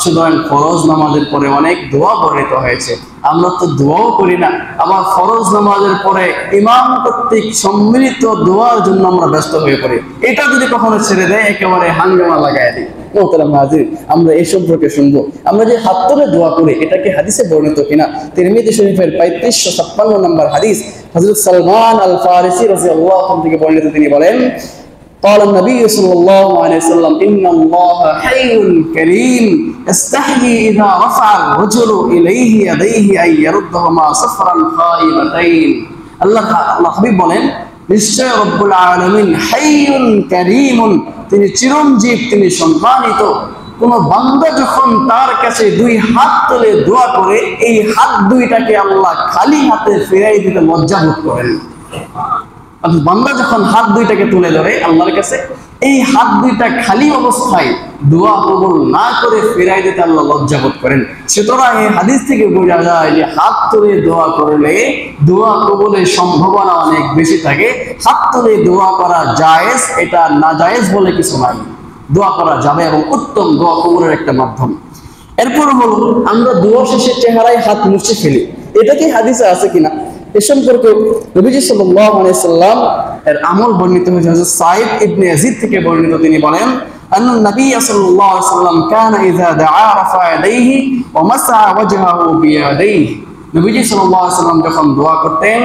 সুতরাং ফরজ নামাজের পরে অনেক দোয়া বর্ণিত হয়েছে, আমরা তো দোয়াও করি না, আবার ফরজ নামাজের পরে ইমাম কর্তৃক সম্মিলিত দোয়ার জন্য আমরা ব্যস্ত হয়ে পড়ি। এটা যদি কখনো ছেড়ে দেয় একেবারে হাঙ্গামা লাগাই দিই। মোহতারাম হাজির, আমরা এই সম্পর্কে শুনবো। আমরা যে হাত তুলে দোয়া করি এটা কি হাদিসে বর্ণিত কিনা? তিরমিজি শরীফের 3556 নম্বর হাদিস, হযরত সালমান আল ফারিসি রাদিয়াল্লাহু আনহু থেকে বর্ণিত, তিনি বলেন, قال النبي صلى الله عليه وسلم إن الله حي كريم يستحيي إذا رفع الرجل إليه يديه أن يردهما صفرا خائبتين। আল্লাহ হাবিব বলেন, নিশ্চয় রব্বুল আলামিন হাইয়ুন কারীমুন, তিনি চিরঞ্জীব, তিনি সম্মানিত। কোন বান্দা যখন তার কাছে 2 হাত তুলে দোয়া করে, এই হাত দুইটাকে আল্লাহ খালি হাতে ফিরাই দিতে লজ্জা বোধ করেন। বান্দা যখন হাত দুইটাকে তুলে ধরে আল্লাহর কাছে, এই হাত দুইটা খালি অবস্থায় দোয়া কবুল না করে ফিরাই দিতে আল্লাহ লজ্জা বোধ করেন। সুতরাং এই হাদিস থেকে বোঝা যায় যে হাত তুলে দোয়া করলে দোয়া কবুলের সম্ভাবনা অনেক বেশি থাকে। হাত তুলে দোয়া করা জায়েজ, এটা না জায়েজ বলে কিছু নাই, দোয়া করা যাবে এবং উত্তম দোয়া কবুলের একটা মাধ্যম। এরপর হলো আমরা দোয়া শেষে চেহারায় হাত মুছে ফেলি, এটা কি হাদিসে আছে কিনা? এ সম্পর্কে নবীজি সাল্লাল্লাহু আলাইহি সাল্লাম এর আমল বর্ণিত হয়েছে। হযরত সাঈদ ইবনে ইয়াজিদ থেকে বর্ণিত, তিনি বলেন, আন্না নবী সাল্লাল্লাহু আলাইহি সাল্লাম কানা ইযা দাআ রাফা ইয়াদাইহি ওয়া মাসআ ওয়াজহাহু বিয়াদাইহি। নবীজি সাল্লাল্লাহু আলাইহি সাল্লাম যখন দোয়া করতেন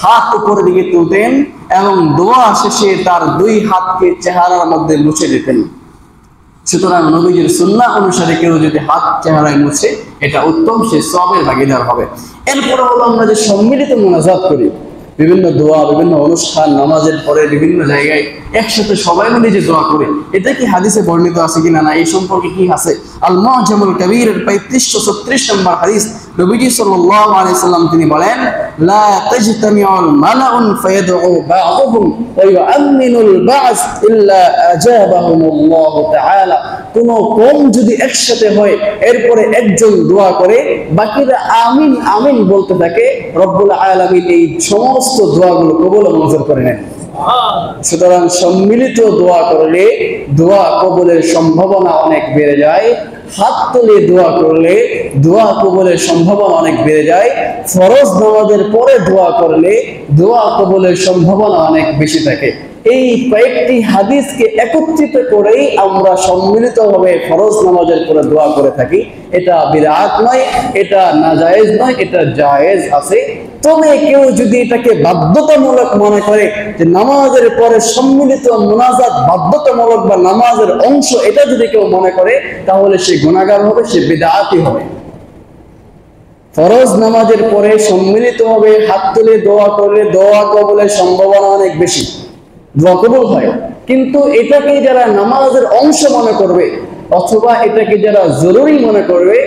হাত উপরের দিকে তুলতেন এবং দোয়া শেষে তার 2 হাতকে চেহারার মধ্যে মুছে দিতেন। সুতরাং নবীজির সুন্নাহ অনুসারে কেউ যদি হাত চেহারায় মুছে এটা উত্তম, সে সওয়াবের ভাগীদার হবে। এরপরে হলো আমরা যে সম্মিলিত মুনাজাত করি, বিভিন্ন দোয়া, বিভিন্ন অনুষ্ঠান, নামাজের পরে বিভিন্ন জায়গায় একসাথে সবাই মিলে যে দোয়া করে, এটা কি হাদিসে বর্ণিত আছে কিনা না এই সম্পর্কে কি আছে? আল মুআজামুল কাবীরের 3536 নম্বর হাদিস, নবীজি সাল্লাল্লাহু আলাইহি সাল্লাম তিনি বলেন, লা তাজতামিউল মালাউন ফায়াদউ বা'দুহুম ওয়া ইউআমিনুল বা'স ইল্লা আজাবাহুমুল্লাহু তাআলা। কোন কওম যদি একসাথে হয় এরপরে একজন দোয়া করে বাকিরা আমিন আমিন বলতে থাকে, রব্বুল আলামিন এই সমস্ত দোয়াগুলো কবুল ও মঞ্জুর করে নেন। সুতরাং সম্মিলিত দোয়া করলে দোয়া কবুলের সম্ভাবনা অনেক বেড়ে যায়। হাত তুলে দোয়া করলে দোয়া কবুলের সম্ভাবনা অনেক বেড়ে যায়। ফরজ নামাজের পরে দোয়া করলে দোয়া কবুলের সম্ভাবনা অনেক বেশি থাকে। এই কয়েকটি হাদিসকে একত্রিত করেই আমরা সম্মিলিতভাবে ফরজ নামাজের পরে দোয়া করে থাকি। এটা বিদআত নয়, এটা নাজায়েজ নয়, এটা জায়েজ আছে। তবে কেউ যদি এটাকে বাধ্যতামূলক মনে করে যে নামাজের পরে সম্মিলিত মুনাজাত বাধ্যতামূলক বা নামাজের অংশ, এটা যদি কেউ মনে করে তাহলে সে গুনাহগার হবে, সে বিদআতি হবে। ফরজ নামাজের পরে সম্মিলিতভাবে হাত তুলে দোয়া করলে দোয়া কবুলের সম্ভাবনা অনেক বেশি, দোয়া কবুল হয়। কিন্তু এটাকে যারা নামাজের অংশ মনে করবে অথবা এটাকে যারা জরুরি মনে করবে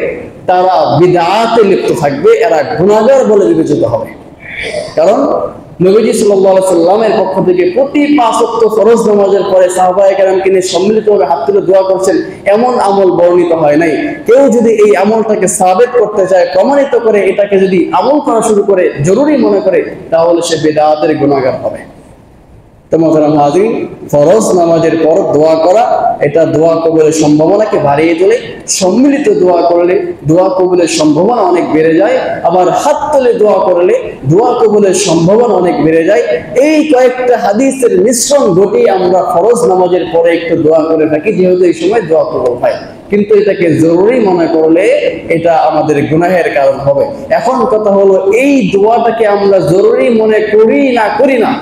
তারা বিদআতে লিপ্ত থাকবে, এরা গুনাহগার বলে বিবেচিত হবে। কারণ নবীজি সাল্লাল্লাহু আলাইহি সাল্লামের পক্ষ থেকে প্রতি 5 ওয়াক্ত ফরজ নামাজের পরে সাহাবায়ে কেরামকে নিয়ে সম্মিলিতভাবে হাত তুলে দোয়া করছেন, এমন আমল বর্ণিত হয় নাই। কেউ যদি এই আমলটাকে সাবিত করতে চায়, প্রমাণিত করে এটাকে যদি আমল করা শুরু করে, জরুরি মনে করে, তাহলে সে বিদআতের গুনাহগার হবে। তো মুহতারাম হাজিরিন, ফরজ নামাজের পর দোয়া করা এটা দোয়া কবুলের সম্ভাবনাকে বাড়িয়ে তোলে। সম্মিলিত দোয়া করলে দোয়া কবুলের সম্ভাবনা অনেক বেড়ে যায়। আবার হাত তুলে দোয়া করলে দোয়া কবুলের সম্ভাবনা অনেক বেড়ে যায়। এই কয়েকটা হাদিসের মিশ্রণ ঘটিয়ে আমরা ফরজ নামাজের পরে একটু দোয়া করে থাকি, যেহেতু এই সময় দোয়া কবুল হয়। কিন্তু এটাকে জরুরি মনে করলে এটা আমাদের গুনাহের কারণ হবে। এখন কথা হলো, এই দোয়াটাকে আমরা জরুরি মনে করি না করি না,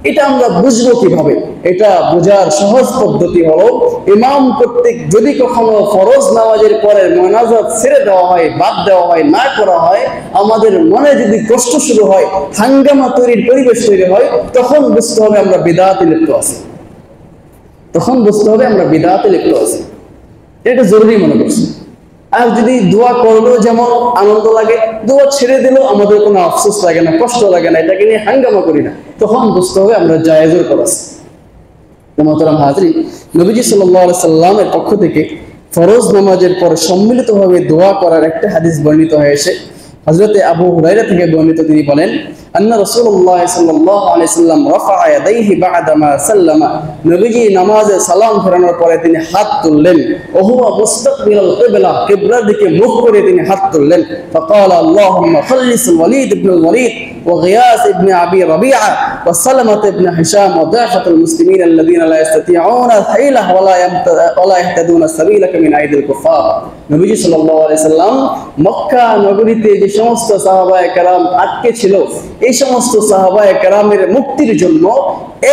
এটা আমরা বুঝবো কিভাবে? এটা বোঝার সহজ পদ্ধতি হলো, ইমাম কর্তৃক যদি কখনো ফরজ নামাজের পরে মুনাজাত ছেড়ে দেওয়া হয়, বাদ দেওয়া হয়, না করা হয়, আমাদের মনে যদি কষ্ট শুরু হয়, হাঙ্গামা তৈরির পরিবেশ তৈরি হয়, তখন বুঝতে হবে আমরা বিদআতে লিপ্ত আছি। তখন বুঝতে হবে আমরা বিদআতে লিপ্ত আছি, এটা জরুরি মনে করছি। আর যদি দোয়া করলেও যেমন আনন্দ লাগে, দোয়া ছেড়ে দিলেও আমাদের কোনো আফসোস লাগে না, কষ্ট লাগে না, এটাকে নিয়ে হাঙ্গামা করি না, তখন বুঝতে হবে আমরা জায়েজের পর আছি। মুহতারাম হাজিরিন, নবীজি সাল্লাল্লাহু আলাইহি সাল্লামের পক্ষ থেকে ফরজ নামাজের পর সম্মিলিতভাবে দোয়া করার একটা হাদিস বর্ণিত হয়েছে। হযরত আবু হুরায়রা থেকে বর্ণিত, তিনি বলেন আন্না রাসূলুল্লাহ সাল্লাল্লাহু আলাইহি সাল্লাম রাফা'a ইয়াদাইহি বা'দা মা সাল্লামা, নবীজি নামাজে সালাম ফেরানোর পরে তিনি হাত তুললেন, ওয়া হুয়া মুস্তাকবিলাল কিবলা, কিবলার দিকে মুখ করে তিনি হাত তুললেন। ফাকালা আল্লাহুম্মা খাল্লিস ওয়ালিদ ইবনে ওয়ালিদ ওয়া গিয়াস ইবনে আবি রাবিআ ওয়া সালামাত ইবনে হিশাম ওয়া দাফাতুল মুসলিমিন আল্লাযীনা লা ইস্তাতিউনা হাইলা ওয়া লা ইয়াহতাদুনা সাবিলাকা মিন আইদিল কুফার। নবীজি সাল্লাল্লাহু আলাইহি সাল্লাম মক্কা নগরীতে যে সমস্ত সাহাবায়ে কেরাম আটকে ছিল, এই সমস্ত সাহাবায়ে কেরামের মুক্তির জন্য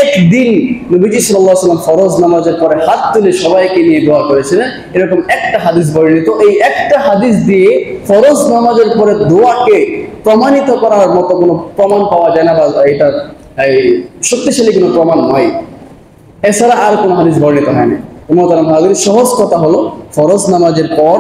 একদিন নবীজি সাল্লাল্লাহু আলাইহি সাল্লাম ফরজ নামাজের পরে হাত তুলে সবাইকে নিয়ে দোয়া করেছিলেন। এরকম একটা হাদিস বর্ণিত। এই একটা হাদিস দিয়ে ফরজ নামাজের পরে দোয়াকে প্রমাণিত করার মতো কোনো প্রমাণ পাওয়া যায় না, বা এটা শক্তিশালী কোনো প্রমাণ নয়। এছাড়া আর কোনো হাদিস বর্ণিত হয়নি। সহজ কথা হলো, ফরজ নামাজের পর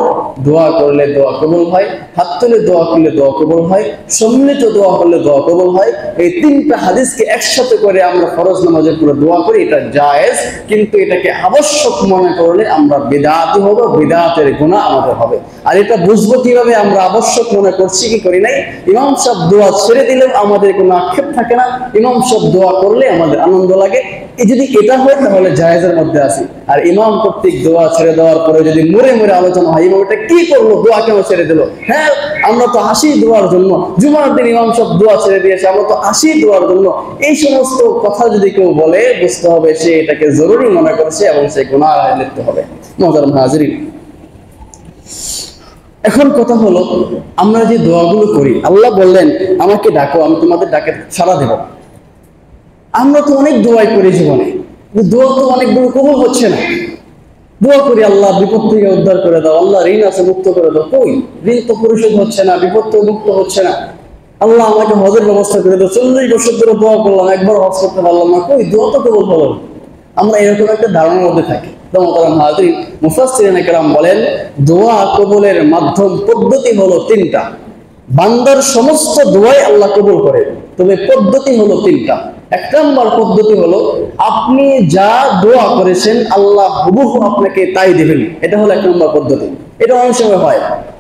দোয়া করলে দোয়া কবুল হয়, হাত তুলে দোয়া করলে দোয়া কবুল হয়, সম্মিলিত দোয়া করলে দোয়া কবুল হয়। এই তিনটা হাদিসকে একসাথে করে আমরা ফরজ নামাজের পরে দোয়া করি, এটা জায়েজ। কিন্তু এটাকে আবশ্যক মনে করলে আমরা বিদআতি হব, বিদআতের গুনাহ আমাদের হবে। আর এটা বুঝবো কিভাবে আমরা আবশ্যক মনে করছি কি করি নাই? ইমাম সাহেব দোয়া ছেড়ে দিলেও আমাদের কোনো আক্ষেপ থাকে না, ইমাম সাহেব দোয়া করলে আমাদের আনন্দ লাগে। যদি এটা হয় তাহলে জায়েজের মধ্যে আসি। আর ইমাম কর্তৃক দোয়া ছেড়ে দেওয়ার পরে যদি মরে মরে আলোচনা হয়, ইমাম এটা কি করলো, দোয়া কেন ছেড়ে দিল? হ্যাঁ, আমরা তো আসি দোয়ার জন্য, জুমার দিন ইমাম সব দোয়া ছেড়ে দিয়েছে, আমরা তো আসি দোয়ার জন্য। এই সমস্ত কথা যদি কেউ বলে, বুঝতে হবে সে এটাকে জরুরি মনে করছে এবং সে গুনাহে লিপ্ত হবে। মুহতারাম হাজিরিন, এখন কথা হলো, আমরা যে দোয়াগুলো করি, আল্লাহ বললেন আমাকে ডাকো, আমি তোমাদের ডাকে সাড়া দেব। আমরা তো অনেক দোয়াই করি জীবনে, দোয়া তো অনেকগুলো কবুল হচ্ছে না। দোয়া করি আল্লাহ বিপদ থেকে উদ্ধার করে দাও, আল্লাহ ঋণ আছে মুক্ত করে দাও, কই ঋণ তো পরিশোধ হচ্ছে না, বিপদ তো মুক্ত হচ্ছে না। আল্লাহ আমাকে হজের ব্যবস্থা করে দাও, 40 বছর ধরে দোয়া করলাম, একবার হজ করতে পারলাম না, কই দোয়া তো কবুল হলো। আমরা এরকম একটা ধারণার মধ্যে থাকি। মুফাসসিরিনে কেরাম বলেন, দোয়া কবুলের মাধ্যম পদ্ধতি হলো তিনটা। বান্দার সমস্ত দোয়াই আল্লাহ কবুল করে, তবে পদ্ধতি হলো তিনটা। এক নম্বর পদ্ধতি হলো, আপনি যা দোয়া করেছেন আল্লাহ হুবহু আপনাকে তাই দিবেন। এটা হলো এক নম্বর পদ্ধতি। এটা অনেক সময় হয়,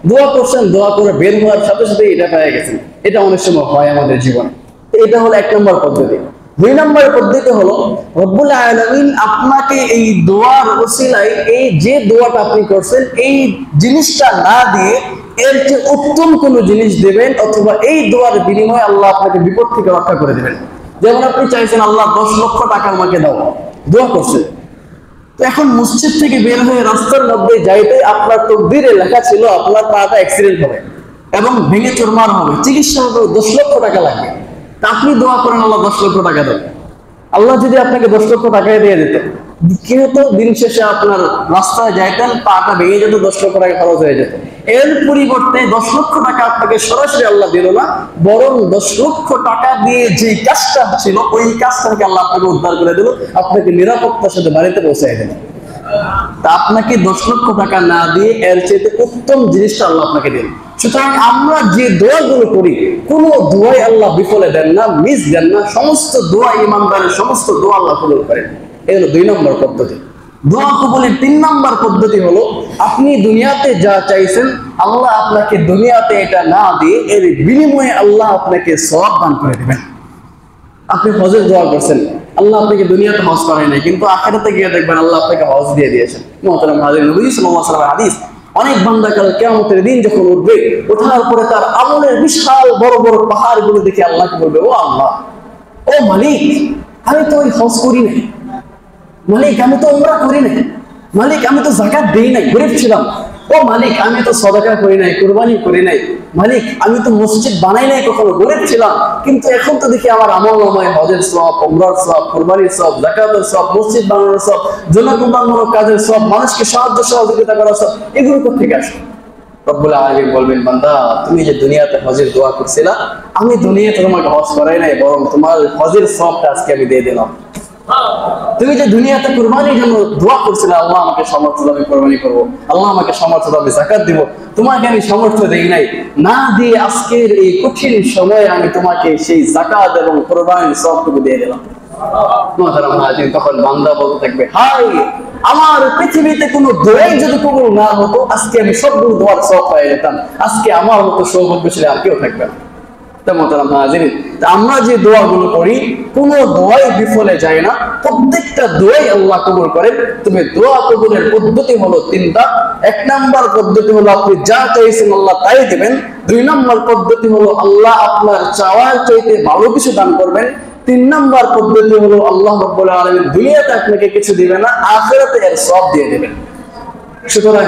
দোয়া করছেন, দোয়া করে বের হওয়ার সাথে সাথে এটা পেয়ে গেছেন। এটা অনেক সময় হয় আমাদের জীবনে। তো এটা হলো এক নম্বর পদ্ধতি। দুই নম্বর পদ্ধতি হলো, রব্বুল আলামিন আপনাকে এই দোয়ার ওসিলায়, এই যে দোয়াটা আপনি করছেন, এই জিনিসটা না দিয়ে এর চেয়ে উত্তম কোনো জিনিস দেবেন, অথবা এই দোয়ার বিনিময়ে আল্লাহ আপনাকে বিপদ থেকে রক্ষা করে দেবেন। যেমন আপনি চাইছেন আল্লাহ 10 লক্ষ টাকা আমাকে দাও, দোয়া করছেন। তো এখন মসজিদ থেকে বের হয়ে রাস্তার মধ্যে যাইতে আপনার তকদিরে লেখা ছিল আপনার পাটা অ্যাক্সিডেন্ট হবে এবং ভেঙে চুরমার হবে, চিকিৎসা হবে, 10 লক্ষ টাকা লাগবে। তা আপনি দোয়া করেন আল্লাহ 10 লক্ষ টাকা দেন। আল্লাহ যদি আপনাকে 10 লক্ষ টাকায় দিয়ে দিত, কি হতো? দিন শেষে আপনার রাস্তায় যাইতেন, পাটা ভেঙে যেত, 10 লক্ষ টাকা খরচ হয়ে যেত। এর পরিবর্তে 10 লক্ষ টাকা আপনাকে সরাসরি আল্লাহ দিল না, বরং 10 লক্ষ টাকা দিয়ে যে কাজটা ছিল ওই কাজটা থেকে আল্লাহ আপনাকে উদ্ধার করে দিল, আপনাকে নিরাপত্তার সাথে বাড়িতে পৌঁছায় দিল। তা আপনাকে 10 লক্ষ টাকা না দিয়ে এর চেয়ে উত্তম জিনিসটা আল্লাহ আপনাকে দিল। সুতরাং আমরা যে দোয়াগুলো করি, কোনো দোয়াই আল্লাহ বিফলে দেন না, মিস দেন না। সমস্ত দোয়া, ইমানদারের সমস্ত দোয়া আল্লাহ কবুল করেন। এই হলো 2 নম্বর পদ্ধতি। দোয়া কবুলের 3 নম্বর পদ্ধতি হলো, আপনি দুনিয়াতে যা চাইছেন আল্লাহ আপনাকে দুনিয়াতে এটা না দিয়ে এর বিনিময়ে আল্লাহ আপনাকে সওয়াব দান করে দিবেন। আপনি হজের দোয়া করছেন, আল্লাহ আপনাকে দুনিয়াতে হজ করায় নাই, কিন্তু আখিরাতে গিয়ে দেখবেন আল্লাহ আপনাকে হজ দিয়ে দিয়েছেন। মুহতারাম হাজিরিন, নবী সাল্লাল্লাহু আলাইহি ওয়াসাল্লামের হাদিস, অনেক বান্দা কাল কিয়ামতের দিন যখন উঠবে, ওঠার পরে তার আমলের বিশাল বড় বড় পাহাড়গুলো দেখে আল্লাহকে বলবে, ও আল্লাহ, ও মালিক, আমি তো ওই হজ করি নাই, মালিক আমি তো উমরা করি নাই, মালিক আমি তো যাকাত দেই নাই, গরীব ছিলাম, ও মালিক আমি তো সাদাকা করি নাই, কুরবানি করি নাই, মালিক আমি তো মসজিদ বানাই নাই, কখনো গরীব ছিলাম, কিন্তু এখন তো দেখি আমার আমলনামায় হজের সওয়াব, উমরার সওয়াব, কুরবানির সওয়াব, যাকাতের সওয়াব, মসজিদ বানানোর সওয়াব, জনকল্যাণমূলক কাজের সওয়াব, মানুষকে সাহায্য সহযোগিতা করার সওয়াব, এগুলো কোথেকে আসে? রব্বুল আলামিন বলবেন, বান্দা তুমি যে দুনিয়াতে হজের দোয়া করছিলা, আমি দুনিয়াতে তোমাকে হজ করাই নাই, বরং তোমার হজের সওয়াবটা আজকে আমি দিয়ে দিলাম। তুমি যে দুনিয়াতে কুরবানির জন্য দোয়া করছিলে, আল্লাহ আমাকে সামর্থ্য দাও আমি কুরবানি করব, আল্লাহ আমাকে সামর্থ্য দাও আমি যাকাত দিব, তোমাকে আমি সামর্থ্য দেই নাই, না দিয়ে আজকের এই কঠিন সময়ে আমি তোমাকে সেই যাকাত এবং কুরবানির সওয়াবটুকু দিয়ে দিলাম। তখন বান্দা বলতে থাকবে, হায় আমার পৃথিবী পৃথিবীতে কোনো দোয়াই যদি কবুল না হতো, আজকে আমি সবগুলো দোয়ার সওয়াব পেয়ে যেতাম। আজকে আমার মতো সৌভাগ্যশালী আর কেউ থাকবে না। আমরা যে দোয়াগুলো করি, কোন দোয়াই বিফলে যায় না, প্রত্যেকটা দোয়াই আল্লাহ কবুল করেন। তবে দোয়া কবুলের পদ্ধতি হলো তিনটা। এক নাম্বার পদ্ধতি হলো আপনি যা চাইছেন আল্লাহ তাই দিবেন। দুই নাম্বার পদ্ধতি হলো আল্লাহ আপনার চাওয়ার চাইতে ভালো কিছু দান করবেন। তিন নাম্বার পদ্ধতি হলো আল্লাহ রাব্বুল আলামিন দুনিয়াতে আপনাকে কিছু দিবেন না, আখিরাতে এর সব দিয়ে দিবেন। সুতরাং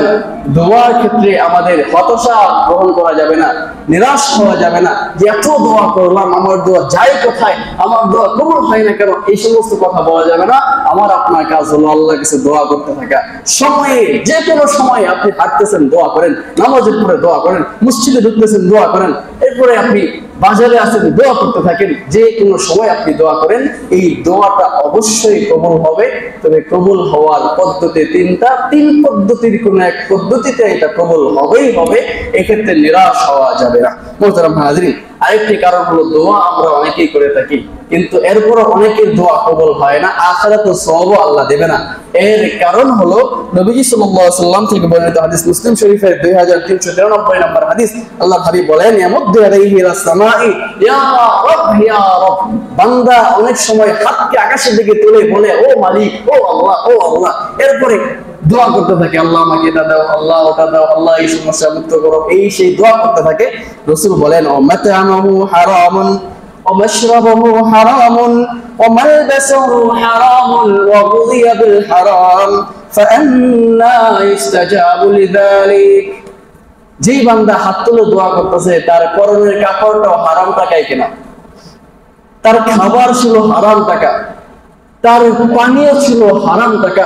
দোয়ার ক্ষেত্রে আমাদের হতাশা গ্রহণ করা যাবে না, নিরাশ হওয়া যাবে না যে এত দোয়া করলাম, আমার দোয়া যায় কোথায়, আমার দোয়া কবুল হয় না কেন, এই সমস্ত কথা বলা যাবে না। আমার আপনার কাজ হলো আল্লাহর কাছে দোয়া করতে থাকা। সময়ে যে কোনো সময় আপনি হাঁটতেছেন দোয়া করেন, নামাজের পরে দোয়া করেন, মসজিদে ঢুকতেছেন দোয়া করেন, এরপরে আপনি বাজারে আসেন দোয়া করতে থাকেন। যে কোনো সময় আপনি দোয়া করেন, এই দোয়াটা অবশ্যই কবুল হবে। তবে কবুল হওয়ার পদ্ধতি তিনটা, তিন পদ্ধতির কোন এক পদ্ধতিতে এটা কবুল হবেই হবে, এক্ষেত্রে নিরাশ হওয়া যাবে না। মোহতারাম হাজিরিন, আরেকটি কারণ হলো দোয়া আমরা অনেকেই করে থাকি, কিন্তু এরপরও অনেকের দোয়া কবুল হয় না, আখিরাতে সওয়াবও আল্লাহ দেবে না। এর কারণ হলো নবীজি সাল্লাল্লাহু আলাইহি ওয়াসাল্লাম থেকে বর্ণিত হাদিস, মুসলিম শরীফের 2393 নম্বর হাদিস। আল্লাহ হাবিব বলেন, ইয়ামুদ্দু ইয়াদাইহি ইলাস সামাই ইয়া রাব ইয়া রাব। বান্দা অনেক সময় হাতকে আকাশের দিকে তুলে বলে, ও মালিক, ও আল্লাহ, ও আল্লাহ। এরপরে দোয়া করতে থাকে, আল্লাহ আমাকে এটা দাও, আল্লাহ ওটা দাও, আল্লাহ এই সমস্যা মুক্ত করো, এই সেই দোয়া করতে থাকে। রাসূল বলেন, ও মাতামাহু হারামুন ومشربه حرام وملبسه حرام وغذي بالحرام فأنى يستجاب لذلك। যে বান্দা হাত তুলে দোয়া করতেছে, তার পরনের কাপড়টাও হারাম টাকায় কেনা, তার খাবার ছিল হারাম টাকা, তার পানীয় ছিল হারাম টাকা,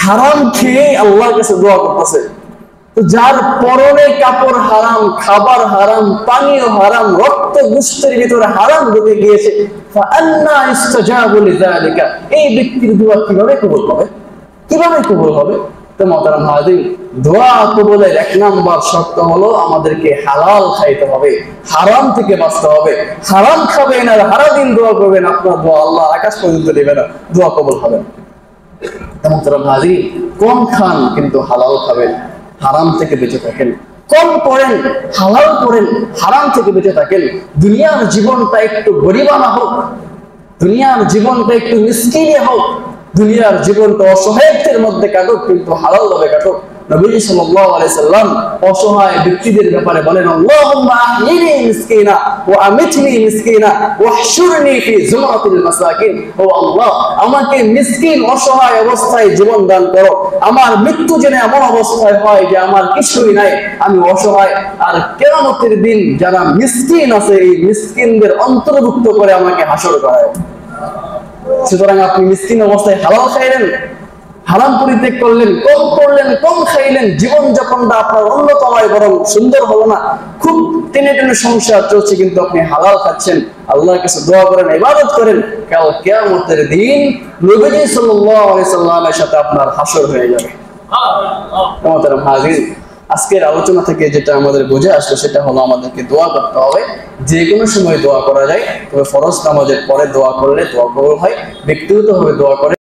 হারাম খেয়ে আল্লাহর কাছে দোয়া করতেছে। যার পরনে কাপড় হারাম, খাবার হারাম, পানীয় হারাম, রক্ত গোষ্ঠের ভিতরে হারাম ঢুকে গিয়েছে, ফাআন্না ইস্তাজাবু লিযালিকা। এই ব্যক্তির দোয়া কিভাবে কবুল হবে? কিভাবে কবুল হবে? তো মুহতারাম হাজির, দোয়া কবুলের এক নাম্বার শর্ত হলো আমাদেরকে হালাল খাইতে হবে, হারাম থেকে বাঁচতে হবে। হারাম খাবেন আর সারাদিন দোয়া করবেন, আপনার দোয়া আল্লাহ আকাশ পর্যন্ত দেবে না, দোয়া কবুল হবে না। তো মুহতারাম হাজির, কম খান কিন্তু হালাল খাবেন, হারাম থেকে বেঁচে থাকেন। কম পড়েন, হালাল পড়েন, হারাম থেকে বেঁচে থাকেন। দুনিয়ার জীবনটা একটু গরিবানা হোক, দুনিয়ার জীবনটা একটু মিসকিনে হোক, দুনিয়ার জীবনটা অসহায়ত্বের মধ্যে কাটুক, কিন্তু হালাল ভাবে কাটুক। নবী সাল্লাল্লাহু আলাইহি সাল্লাম অসহায় ব্যক্তিদের ব্যাপারে বলেন, আল্লাহুম্মা আহইনি মিসকিনা ওয়া আমিতনি মিসকিনা ওয়াহশুরনি ফি যুমরাতিল মাসাকিন। ও আল্লাহ, আমাকে মিসকিন অসহায় অবস্থায় জীবন দান করো, আমার মৃত্যু যেন এমন অবস্থায় হয় যে আমার কিছুই নাই, আমি অসহায়। আর কিয়ামতের দিন যারা মিসকিন আছে, এই মিসকিনদের অন্তর্ভুক্ত করে আমাকে হাসর করায়। সুতরাং আপনি মিসকিন অবস্থায় হালাল খাইলেন, হারাম পরিত্যাগ করলেন, কম করলেন, কম খাইলেন, জীবন যাপনটা আপনার উন্নত নয়, বরং সুন্দর হলো না। খুব টেনে টেনে সংসার চলছে, কিন্তু আপনি হালাল খাচ্ছেন। আল্লাহর কাছে দোয়া করেন, ইবাদত করেন, কাল কিয়ামতের দিন নবী সাল্লাল্লাহু আলাইহি সাল্লামের সাথে আপনার হাসর হয়ে যাবে। আমাদের হাজির, আজকের আলোচনা থেকে যেটা আমাদের বুঝে আসলো সেটা হলো আমাদেরকে দোয়া করতে হবে। যে কোনো সময় দোয়া করা যায়, তবে ফরজ নামাজের পরে দোয়া করলে দোয়া কবুল হয়। ব্যক্তিগতভাবে দোয়া করে